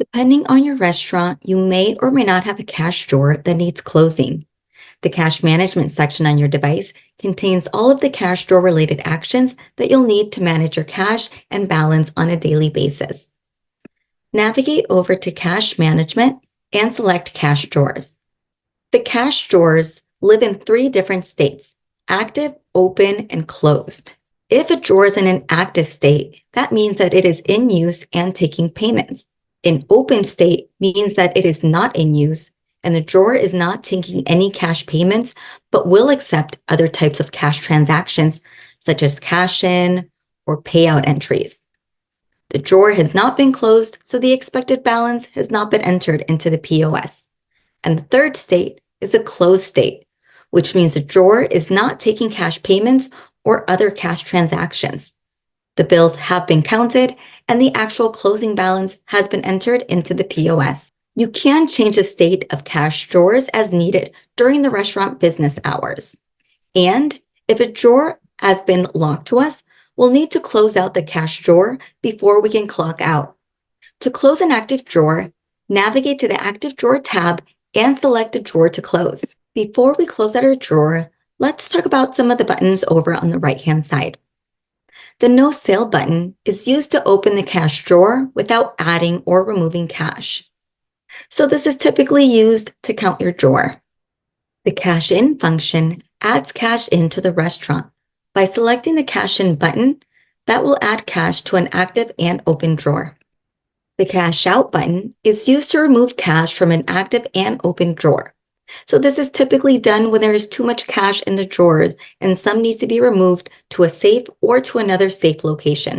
Depending on your restaurant, you may or may not have a cash drawer that needs closing. The cash management section on your device contains all of the cash drawer related actions that you'll need to manage your cash and balance on a daily basis. Navigate over to Cash Management and select Cash Drawers. The cash drawers live in 3 different states: active, open, and closed. If a drawer is in an active state, that means that it is in use and taking payments. An open state means that it is not in use and the drawer is not taking any cash payments, but will accept other types of cash transactions, such as cash in or payout entries. The drawer has not been closed, so the expected balance has not been entered into the POS. And the third state is a closed state, which means the drawer is not taking cash payments or other cash transactions. The bills have been counted and the actual closing balance has been entered into the POS. You can change the state of cash drawers as needed during the restaurant business hours. And if a drawer has been locked to us, we'll need to close out the cash drawer before we can clock out. To close an active drawer, navigate to the Active Drawer tab and select the drawer to close. Before we close out our drawer, let's talk about some of the buttons over on the right-hand side. The No Sale button is used to open the cash drawer without adding or removing cash. So this is typically used to count your drawer. The Cash In function adds cash into the restaurant. By selecting the Cash In button, that will add cash to an active and open drawer. The Cash Out button is used to remove cash from an active and open drawer. So this is typically done when there is too much cash in the drawers and some needs to be removed to a safe or to another safe location.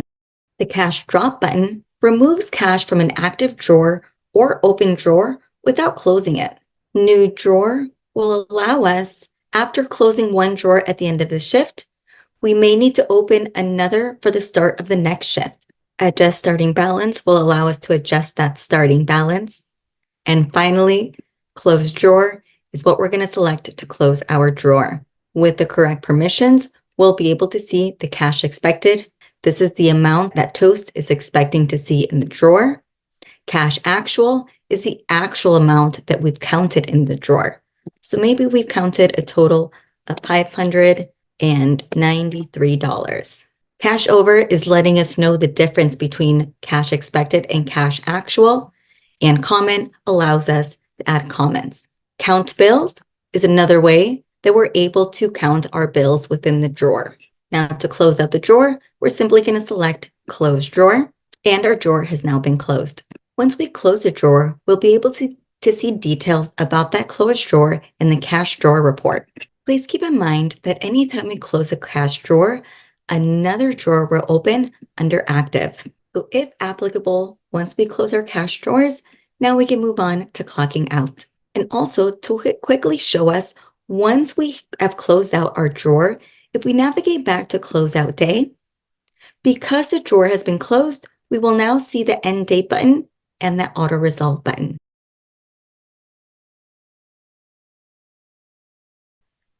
The Cash Drop button removes cash from an active drawer or open drawer without closing it. New Drawer will allow us, after closing one drawer at the end of the shift, we may need to open another for the start of the next shift. Adjust Starting Balance will allow us to adjust that starting balance. And finally, Close Drawer is what we're going to select to close our drawer. With the correct permissions, we'll be able to see the cash expected. This is the amount that Toast is expecting to see in the drawer. Cash Actual is the actual amount that we've counted in the drawer. So maybe we've counted a total of $593. Cash Over is letting us know the difference between cash expected and cash actual. And Comment allows us to add comments. Count Bills is another way that we're able to count our bills within the drawer. Now to close out the drawer, we're simply going to select Close Drawer, and our drawer has now been closed. Once we close a drawer, we'll be able to see details about that closed drawer in the cash drawer report. Please keep in mind that anytime we close a cash drawer, another drawer will open under Active. So if applicable, once we close our cash drawers, now we can move on to clocking out. And also to quickly show us, once we have closed out our drawer, if we navigate back to Closeout Day, because the drawer has been closed, we will now see the End Date button and the Auto Resolve button.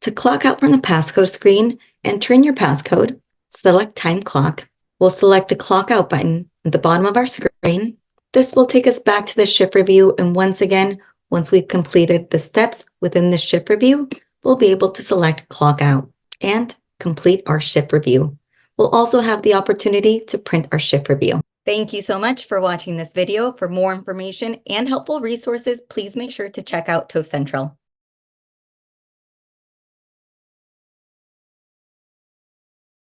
To clock out from the passcode screen, enter in your passcode, select Time Clock. We'll select the Clock Out button at the bottom of our screen. This will take us back to the shift review, and once again, once we've completed the steps within the shift review, we'll be able to select Clock Out and complete our shift review. We'll also have the opportunity to print our shift review. Thank you so much for watching this video. For more information and helpful resources, please make sure to check out Toast Central.